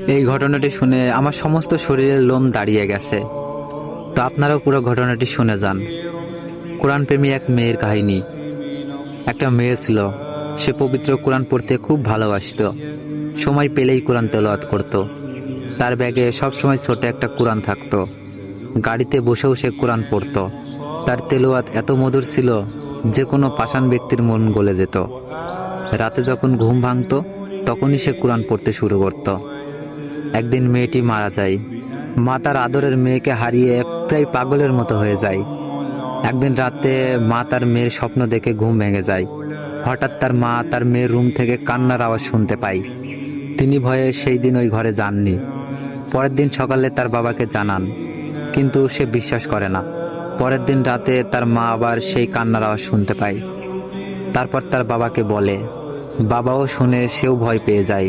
এই ঘটনাটি শুনে আমার সমস্ত শরীরের লোম দাঁড়িয়ে গেছে। তো আপনারাও পুরো ঘটনাটি শুনে যান। কোরআন প্রেমী এক মেয়ের কাহিনী। একটা মেয়ে ছিল, সে পবিত্র কোরআন পড়তে খুব ভালোবাসতো। সময় পেলেই কোরআন তেলাওয়াত করত। তার ব্যাগে সবসময় ছোট একটা কোরআন থাকতো। গাড়িতে বসেও সে কোরআন পড়তো। তার তেলাওয়াত এত মধুর ছিল যে কোনো পাষাণ ব্যক্তির মন গলে যেত। রাতে যখন ঘুম ভাঙতো তখনই সে কোরআন পড়তে শুরু করত। একদিন মেয়েটি মারা যায়। মা তার আদরের মেয়েকে হারিয়ে প্রায় পাগলের মতো হয়ে যায়। একদিন রাতে মা তার মেয়ের স্বপ্ন দেখে ঘুম ভেঙে যায়। হঠাৎ তার মা তার মেয়ের রুম থেকে কান্নার আওয়াজ শুনতে পায়। তিনি ভয়ে সেই দিন ওই ঘরে যাননি। পরের দিন সকালে তার বাবাকে জানান, কিন্তু সে বিশ্বাস করে না। পরের দিন রাতে তার মা আবার সেই কান্নার আওয়াজ শুনতে পায়। তারপর তার বাবাকে বলে, বাবাও শুনে সেও ভয় পেয়ে যায়।